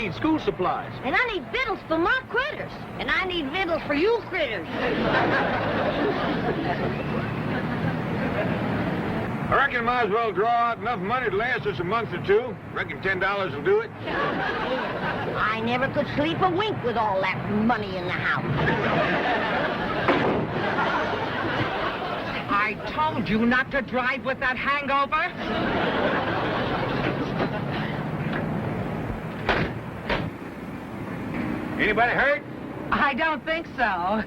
need school supplies. And I need victuals for my critters. And I need victuals for you critters. I reckon I might as well draw out enough money to last us a month or two. Reckon $10 will do it. I never could sleep a wink with all that money in the house. I told you not to drive with that hangover. Anybody hurt? I don't think so.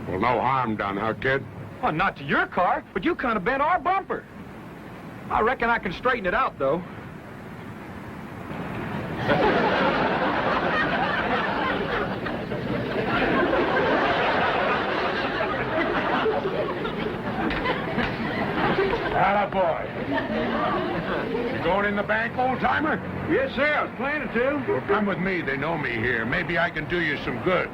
Well, no harm done, huh, kid? Well, not to your car, but you kind of bent our bumper. I reckon I can straighten it out, though. Atta boy. You going in the bank, old-timer? Yes, sir, I was planning to. Well, come with me. They know me here. Maybe I can do you some good.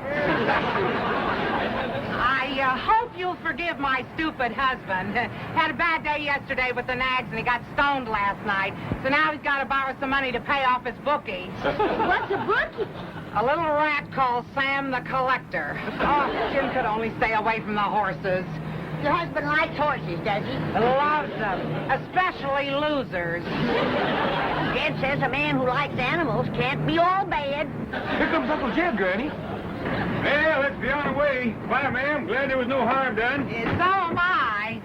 I hope you'll forgive my stupid husband. Had a bad day yesterday with the nags, and he got stoned last night. So now he's got to borrow some money to pay off his bookie. What's a bookie? A little rat called Sam the Collector. Oh, Jim could only stay away from the horses. Your husband likes horses, does he? Loves them, especially losers. Dad says a man who likes animals can't be all bad. Here comes Uncle Jed, Granny. Well, let's be on the way. Bye, ma'am. Glad there was no harm done. So am I.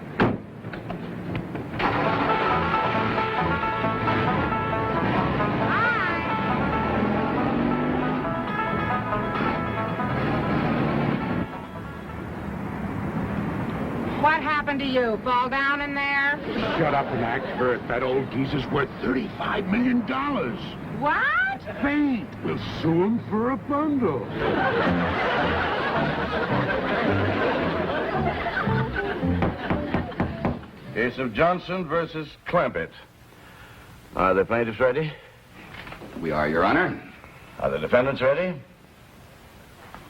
What happened to you? Fall down in there? Shut up and act hurt. That old geezer's worth $35 million. What? Faint. We'll sue him for a bundle. Case of Johhson versus Clampetts. Are the plaintiffs ready? We are, Your Honor. Are the defendants ready?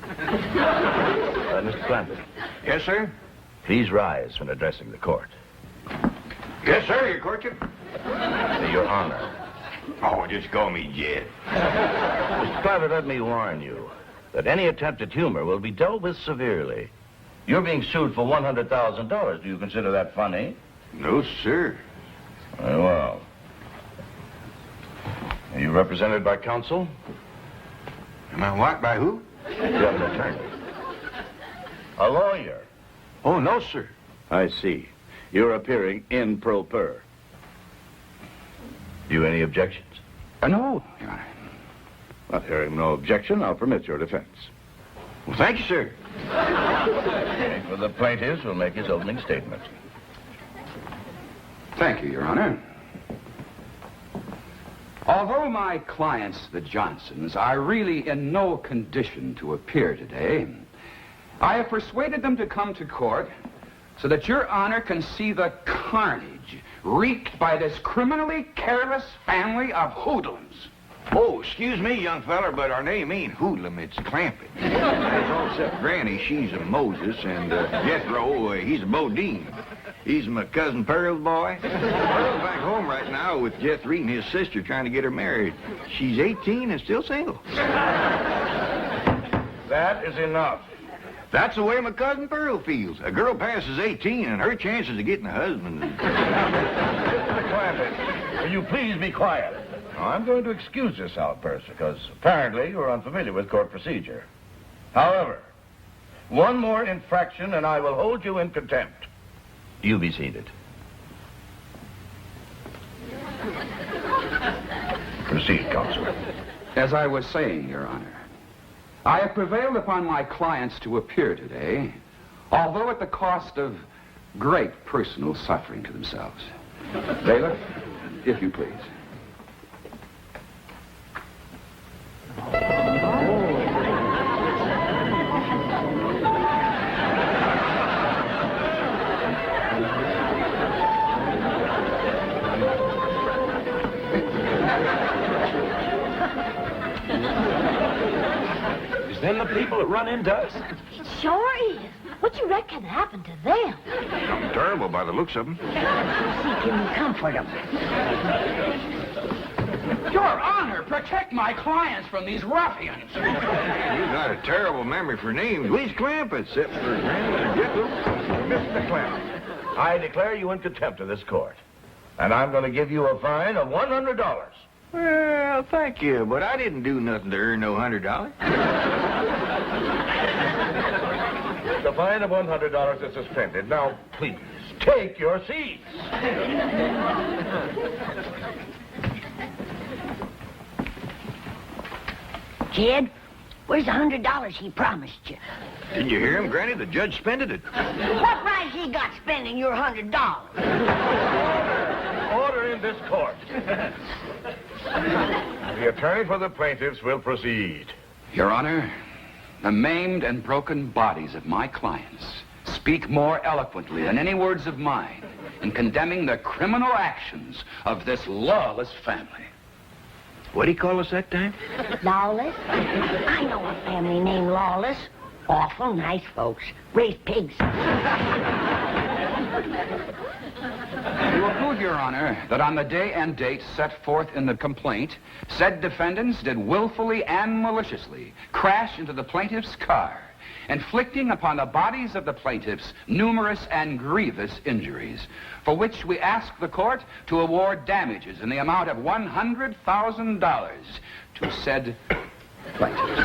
Mr. Clampetts, Yes, sir? please rise when addressing the court. Yes, sir. Your courtship? Your Honor. Oh, just call me Jed. Mr. Clampetts, let me warn you that any attempt at humor will be dealt with severely. You're being sued for $100,000. Do you consider that funny? No, sir. Very well. Are you represented by counsel? Am I what? By who? You have an attorney. A lawyer. Oh, no, sir. I see. You're appearing in pro per. You any objections? No, Your Honor. Not hearing no objection, I'll permit your defense. Well, thank you, sir. For the plaintiffs will make his opening statement. Thank you, Your Honor. Although my clients, the Johhsons, are really in no condition to appear today, I have persuaded them to come to court so that Your Honor can see the carnage wreaked by this criminally careless family of hoodlums. Oh, excuse me, young feller, but our name ain't Hoodlum, it's Clampett. That's all except Granny, she's a Moses, and Jethro, he's a Bodine. He's my cousin Pearl's boy. Pearl's back home right now with Jeth Reed and his sister trying to get her married. She's 18 and still single. That is enough. That's the way my cousin Pearl feels. A girl passes 18 and her chances of getting a husband. Mr. Clampett, will you please be quiet? Now, I'm going to excuse this outburst because apparently you're unfamiliar with court procedure. However, one more infraction and I will hold you in contempt. You be seated. Proceed, counsel. As I was saying, Your Honor, I have prevailed upon my clients to appear today, although at the cost of great personal suffering to themselves. Bailiff, if you please. Is them the people that run into us? It sure is. What you reckon happened to them? Something terrible by the looks of them. See, can we comfort them? Your Honor, protect my clients from these ruffians. You got a terrible memory for names. We's Clampetts, except for Granny and Mr. Clampetts, I declare you in contempt of this court. And I'm going to give you a fine of $100. Well, thank you, but I didn't do nothing to earn no $100. The fine of $100 is suspended. Now, please, take your seats. Kid, where's the $100 he promised you? Didn't you hear him, Granny? The judge spended it. What right he got spending your $100? Order in this court. The attorney for the plaintiffs will proceed. Your Honor, the maimed and broken bodies of my clients speak more eloquently than any words of mine in condemning the criminal actions of this lawless family. What'd he call us that time? Lawless? I know a family named Lawless. Awful nice folks. Raise pigs. You will prove, Your Honor, that on the day and date set forth in the complaint, said defendants did willfully and maliciously crash into the plaintiff's car, inflicting upon the bodies of the plaintiffs numerous and grievous injuries, for which we ask the court to award damages in the amount of $100,000 to said plaintiffs. He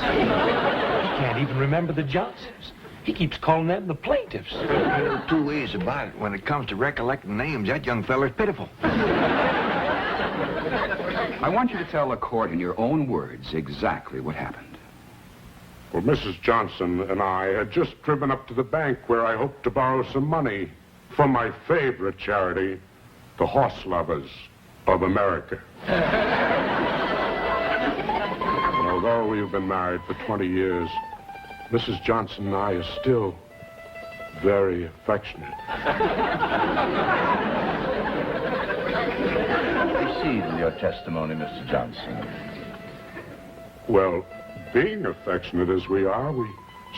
can't even remember the Johhsons. He keeps calling them the plaintiffs. There are two ways about it. When it comes to recollecting names, that young feller's pitiful. I want you to tell the court in your own words exactly what happened. Well, Mrs. Johhson and I had just driven up to the bank where I hoped to borrow some money from my favorite charity, the Horse Lovers of America. And although we've been married for 20 years, Mrs. Johhson and I are still very affectionate. Proceed with your testimony, Mr. Johhson. Well, being affectionate as we are, we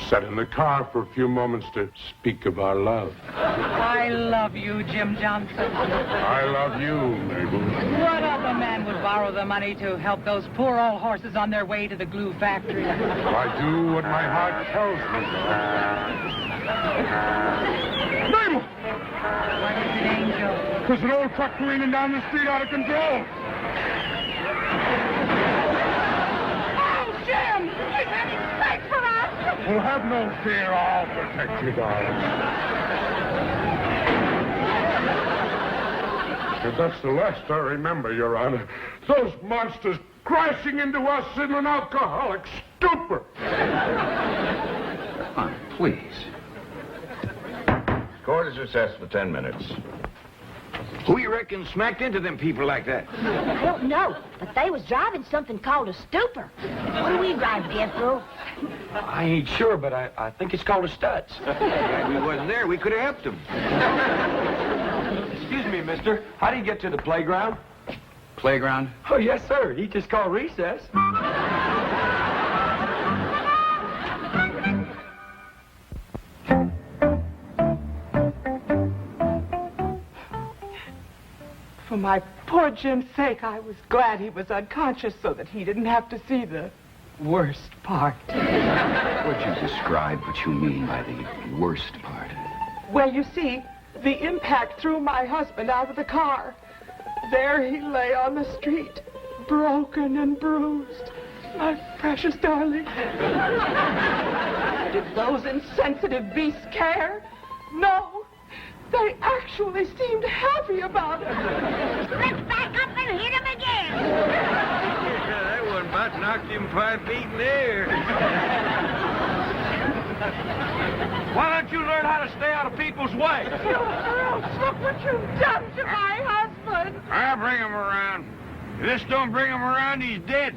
sat in the car for a few moments to speak of our love. I love you, Jim Johnson. I love you, Mabel. What other man would borrow the money to help those poor old horses on their way to the glue factory? I do what my heart tells me. Mabel! What is it, Angel? There's an old truck careening down the street out of control. Oh, Jim! He's heading straight for us! Well, have no fear. I'll protect you, darling. And that's the last I remember, Your Honor. Those monsters crashing into us in an alcoholic stupor. Please. Court is recessed for 10 minutes. Who you reckon smacked into them people like that? I don't know, but they was driving something called a stupor. What do we drive, Jethro? I ain't sure, but I think it's called a Stutz. If we wasn't there, we could have helped them. Excuse me, mister. How do you get to the playground? Playground? Oh, yes, sir. He just called recess. For my poor Jim's sake, I was glad he was unconscious so that he didn't have to see the worst part. Would you describe what you mean by the worst part? Well, you see, the impact threw my husband out of the car. There he lay on the street, broken and bruised. My precious darling. Did those insensitive beasts care? No. They actually seemed happy about it. Let's back up and hit him again. That one about knocked him 5 feet in the air. Why don't you learn how to stay out of people's way? You girls, look what you've done to my husband. I'll bring him around. If this don't bring him around, he's dead.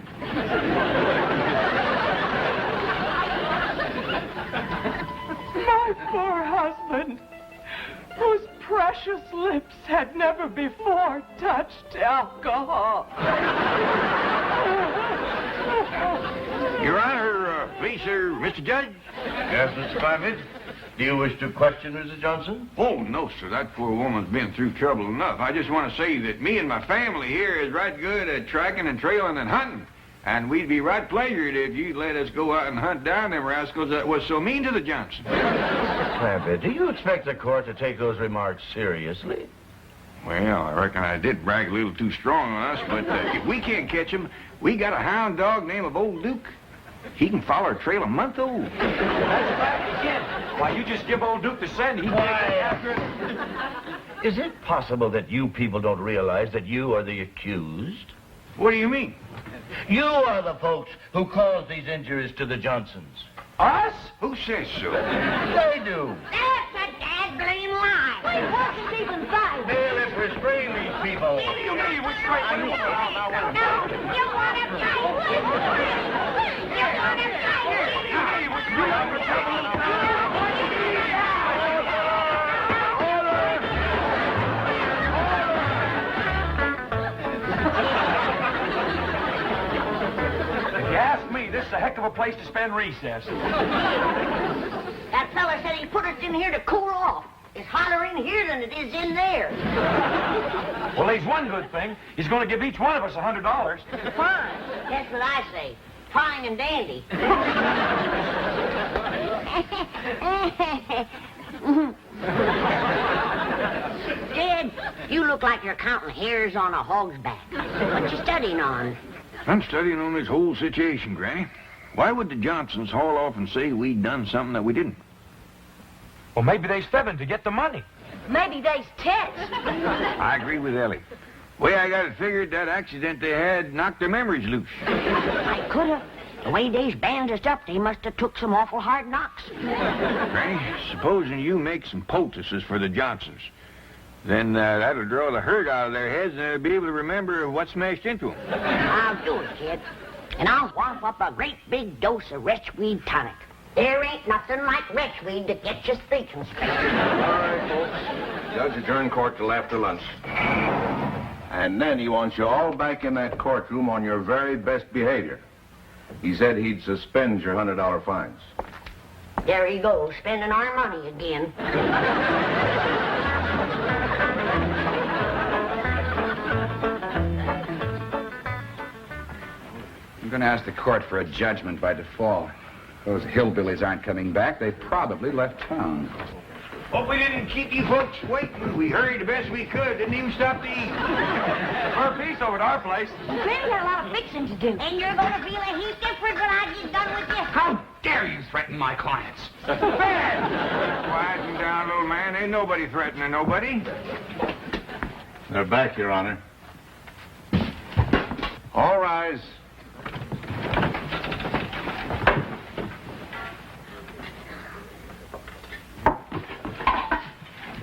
My poor husband, whose precious lips had never before touched alcohol. Your Honor, please, sir, Mr. Judge. Yes, Mr. Clampetts? Do you wish to question Mrs. Johnson? Oh, no, sir. That poor woman's been through trouble enough. I just want to say that me and my family here is right good at tracking and trailing and hunting. And we'd be right pleasured if you'd let us go out and hunt down them rascals that was so mean to the Johnsons. Clampett, do you expect the court to take those remarks seriously? Well, I reckon I did brag a little too strong on us, but if we can't catch him, we got a hound dog named of Old Duke. He can follow our trail a month old. That's back again. Why, you just give old Duke the scent, he can't get after it. Is it possible that you people don't realize that you are the accused? What do you mean? You are the folks who caused these injuries to the Johnsons. Us? Who says so? They do. That's a dad-blame lie. Wait, what's even five? Bailiff, restrain these people. No, you want to fight? You want to If you ask me, this is a heck of a place to spend recess. That fella said he put us in here to cool off. It's hotter in here than it is in there. Well, there's one good thing. He's going to give each one of us $100. Fine. That's what I say. Fine and dandy. Jed, you look like you're counting hairs on a hog's back. What you studying on? I'm studying on this whole situation, Granny. Why would the Johnsons haul off and say we'd done something that we didn't? Well, maybe they's fibbing to get the money. Maybe they's Tex. I agree with Ellie. Way I got it figured, that accident they had knocked their memories loose. I coulda. The way they's bandaged up, they must have took some awful hard knocks. Granny, supposing you make some poultices for the Johnsons, then that'll draw the hurt out of their heads and they'll be able to remember what smashed into them. I'll do it, kid. And I'll whop up a great big dose of retchweed tonic. There ain't nothing like retchweed to get you thinking straight. All right, folks. Judge adjourned court till after lunch. And then he wants you all back in that courtroom on your very best behavior. He said he'd suspend your $100 fines. There he goes, spending our money again. I'm going to ask the court for a judgment by default. Those hillbillies aren't coming back. They probably left town. Hope we didn't keep you folks waiting. We hurried the best we could. Didn't even stop to eat. For a piece over at our place. Granny got a lot of fixing to do. And you're going to feel a heap different when I get done with this. How dare you threaten my clients? Quieten down, little man. Ain't nobody threatening nobody. They're back, Your Honor. All rise.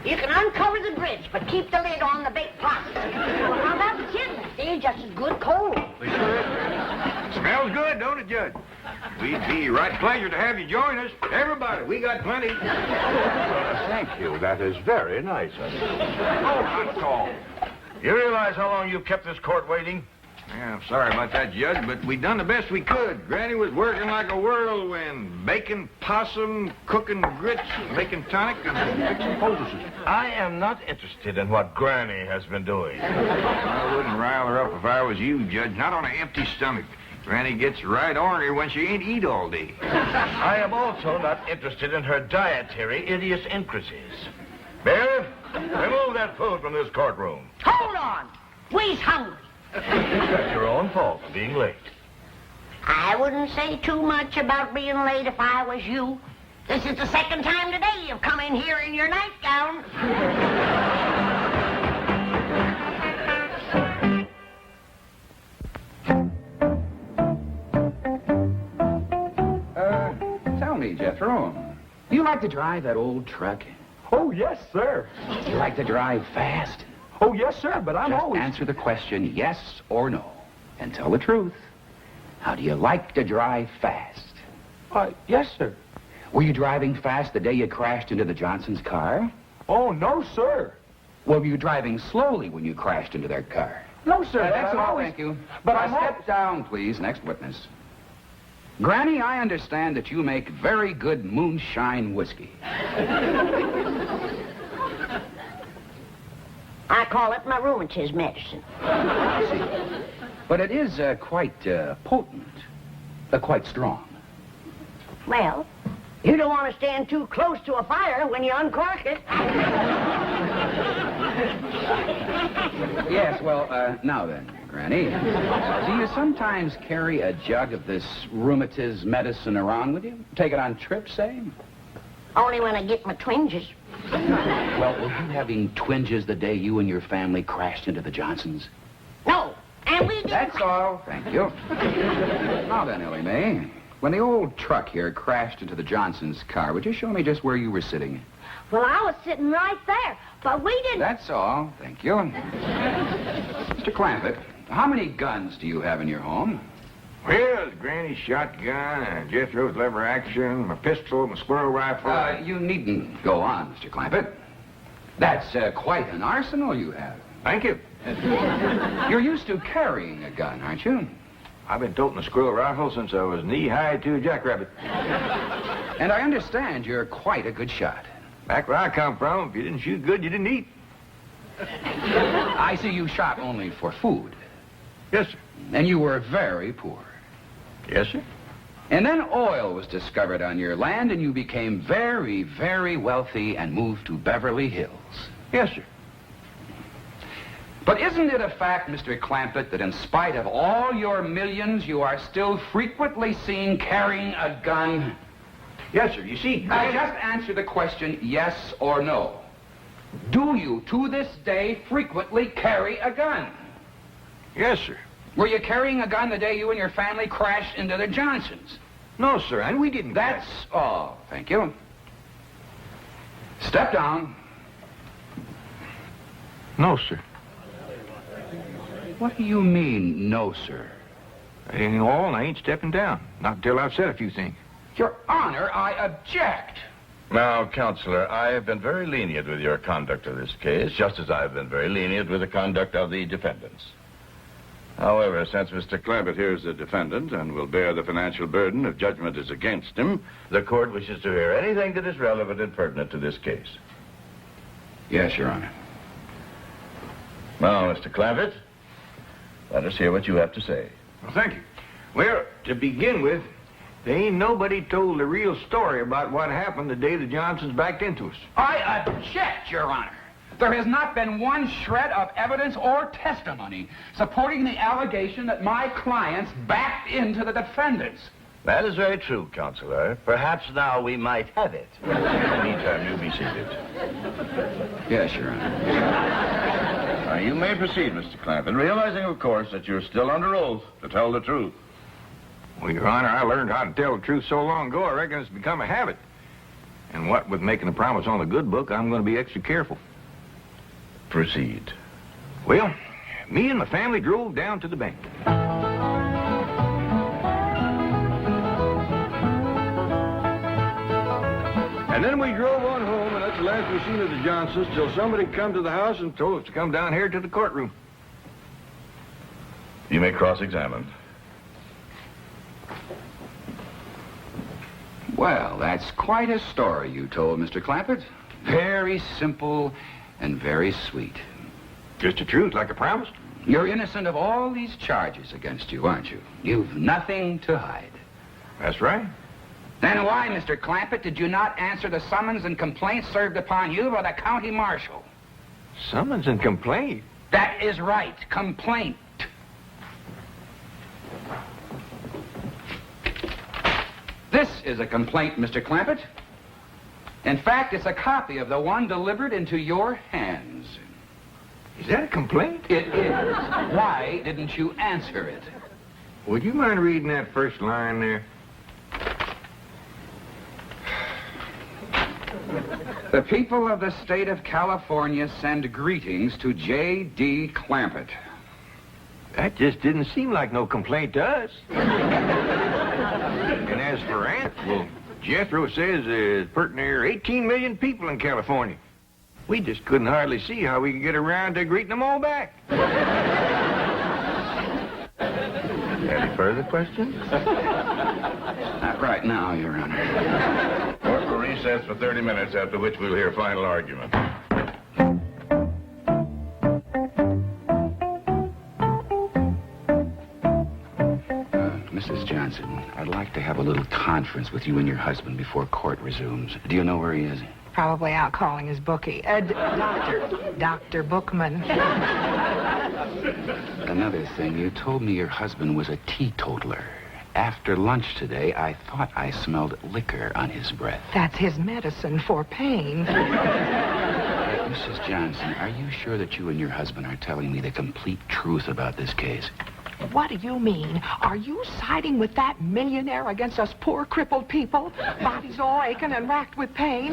You can uncover the bridge, but keep the lid on the baked pasta. Well, how about the kidneys? They're just as good cold. Smells good, don't it, Judge? We'd be right pleasure to have you join us. Everybody, we got plenty. Thank you. That is very nice of you. Oh, not at all. You realize how long you've kept this court waiting? Yeah, I'm sorry about that, Judge, but we done the best we could. Granny was working like a whirlwind, baking possum, cooking grits, making tonic, and fixing poultices. I am not interested in what Granny has been doing. I wouldn't rile her up if I was you, Judge. Not on an empty stomach. Granny gets right ornery when she ain't eat all day. I am also not interested in her dietary idiosyncrasies. Bailiff, remove that food from this courtroom. Hold on. We's hungry. That's your own fault for being late. I wouldn't say too much about being late if I was you. This is the second time today you've come in here in your nightgown. Tell me, Jethro, do you like to drive that old truck? Oh, yes, sir. Do you like to drive fast? Oh, yes, sir, but I'm Just always... answer the question yes or no, and tell the truth. How do you like to drive fast? Yes, sir. Were you driving fast the day you crashed into the Johnsons' car? Oh, no, sir. Well, were you driving slowly when you crashed into their car? No, sir. That's I'm all, always... thank you. But Now I'm step down, please. Next witness. Granny, I understand that you make very good moonshine whiskey. I call it my rheumatism medicine. I see. But it is quite potent, quite strong. Well, you don't want to stand too close to a fire when you uncork it. Yes, well, now then, Granny, do you sometimes carry a jug of this rheumatism medicine around with you? Take it on trips, say? Only when I get my twinges. Well, were you having twinges the day you and your family crashed into the Johhsons? No, and we didn't. That's all. Thank you. Now then, Ellie Mae, when the old truck here crashed into the Johhsons' car, would you show me just where you were sitting? Well, I was sitting right there, but we didn't. That's all. Thank you. Mr. Clampett, how many guns do you have in your home? Well, Granny's shotgun, Jethro's lever action, my pistol, my squirrel rifle. You needn't go on, Mr. Clampett. That's quite an arsenal you have. Thank you. You're used to carrying a gun, aren't you? I've been toting a squirrel rifle since I was knee-high to a jackrabbit. And I understand you're quite a good shot. Back where I come from, if you didn't shoot good, you didn't eat. I see you shot only for food. Yes, sir. And you were very poor. Yes, sir. And then oil was discovered on your land, and you became very, very wealthy and moved to Beverly Hills. Yes, sir. But isn't it a fact, Mr. Clampett, that in spite of all your millions, you are still frequently seen carrying a gun? Yes, sir. You see, Now, just answer the question, yes or no. Do you, to this day, frequently carry a gun? Yes, sir. Were you carrying a gun the day you and your family crashed into the Johhsons? No, sir, and we didn't. That's all. Thank you. Step down. No, sir. What do you mean, no, sir? That ain't all, and I ain't stepping down. Not until I've said a few things. Your Honor, I object. Now, Counselor, I have been very lenient with your conduct of this case, just as I have been very lenient with the conduct of the defendants. However, since Mr. Clampett here is the defendant and will bear the financial burden if judgment is against him, the court wishes to hear anything that is relevant and pertinent to this case. Yes, Your Honor. Now, Mr. Clampett, let us hear what you have to say. Well, thank you. Well, to begin with, there ain't nobody told the real story about what happened the day the Johhsons backed into us. I object, Your Honor. There has not been one shred of evidence or testimony supporting the allegation that my clients backed into the defendants. That is very true, Counselor. Perhaps now we might have it. In the meantime, you be seated. Yes, Your Honor. Now, you may proceed, Mr. Clampett, realizing, of course, that you're still under oath to tell the truth. Well, Your Honor, I learned how to tell the truth so long ago, I reckon it's become a habit. And what with making a promise on the good book, I'm going to be extra careful. Proceed. Well, me and my family drove down to the bank. And then we drove on home, and that's the last we seen of the Johhsons till somebody come to the house and told us to come down here to the courtroom. You may cross-examine. Well, that's quite a story you told, Mr. Clampett. Very simple and very sweet. Just the truth, like I promised. You're innocent of all these charges against you, aren't you? You've nothing to hide. That's right. Then why, Mr. Clampett, did you not answer the summons and complaint served upon you by the county marshal? Summons and complaint? That is right, complaint. This is a complaint, Mr. Clampett. In fact, it's a copy of the one delivered into your hands. Is that a complaint? It is. Why didn't you answer it? Would you mind reading that first line there? The people of the state of California send greetings to J.D. Clampett. That just didn't seem like no complaint to us. And as for Aunt, well, Jethro says there's pretty near 18 million people in California. We just couldn't hardly see how we could get around to greeting them all back. Any further questions? Not right now, Your Honor. Court will recess for 30 minutes, after which we'll hear final argument. Mrs. Johnson, I'd like to have a little conference with you and your husband before court resumes. Do you know where he is? Probably out calling his bookie. Dr. Bookman. Another thing, you told me your husband was a teetotaler. After lunch today, I thought I smelled liquor on his breath. That's his medicine for pain. Mrs. Johnson, are you sure that you and your husband are telling me the complete truth about this case? What do you mean? Are you siding with that millionaire against us poor crippled people? Bodies all aching and racked with pain?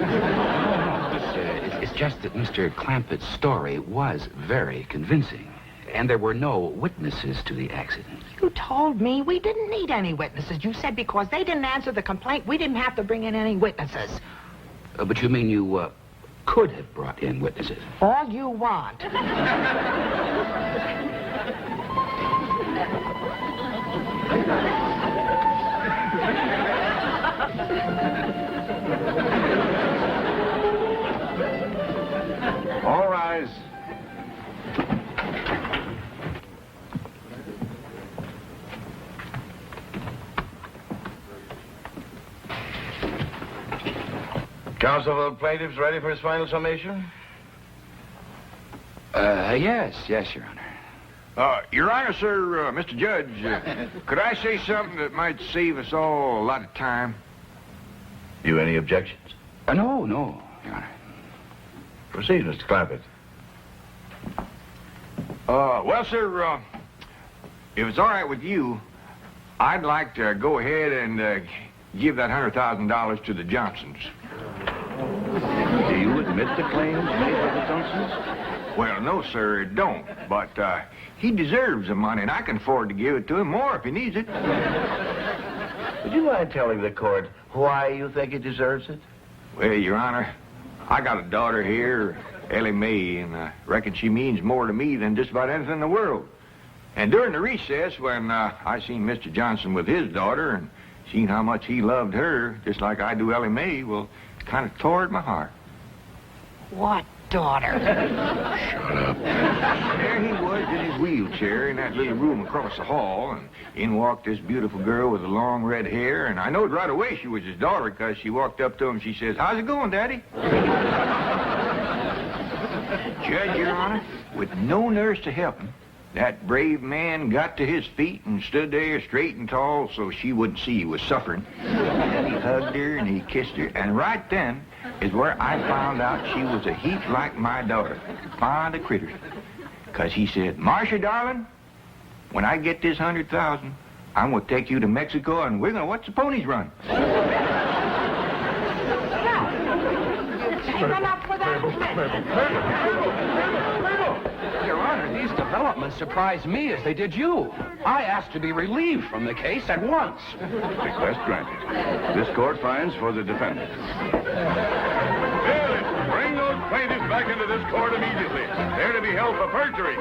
It's just that Mr. Clampetts' story was very convincing. And there were no witnesses to the accident. You told me we didn't need any witnesses. You said because they didn't answer the complaint, we didn't have to bring in any witnesses. But you mean you could have brought in witnesses? All you want. All rise. Counsel for the plaintiffs ready for his final summation? Yes, Your Honor. Your Honor, sir, Mr. Judge, could I say something that might save us all a lot of time? You any objections? No, Your Honor. Proceed, Mr. Clampett. Well, sir, if it's all right with you, I'd like to go ahead and give that $100,000 to the Johhsons. Do you admit the claims made by the Johhsons? Well, no, sir, it don't. But he deserves the money, and I can afford to give it to him more if he needs it. Would you mind telling the court why you think he deserves it? Well, Your Honor, I got a daughter here, Ellie Mae, and I reckon she means more to me than just about anything in the world. And during the recess, when I seen Mr. Johhson with his daughter and seen how much he loved her, just like I do Ellie Mae, well, it kind of tore at my heart. What daughter? Shut up. There he was in his wheelchair in that little room across the hall, and in walked this beautiful girl with the long red hair, and I knowed right away she was his daughter because she walked up to him and she says, "How's it going, Daddy?" Judge, Your Honor, with no nurse to help him, that brave man got to his feet and stood there straight and tall so she wouldn't see he was suffering. And he hugged her and he kissed her, and right then is where I found out she was a heap like my daughter, fond of critters. Because he said, "Marcia, darling, when I get this $100,000, I'm going to take you to Mexico and we're going to watch the ponies run." Run up for that. Your Honor, these developments surprised me as they did you. I asked to be relieved from the case at once. Request granted. This court finds for the defendant. Bailiff, bring those plaintiffs back into this court immediately. They're to be held for perjury.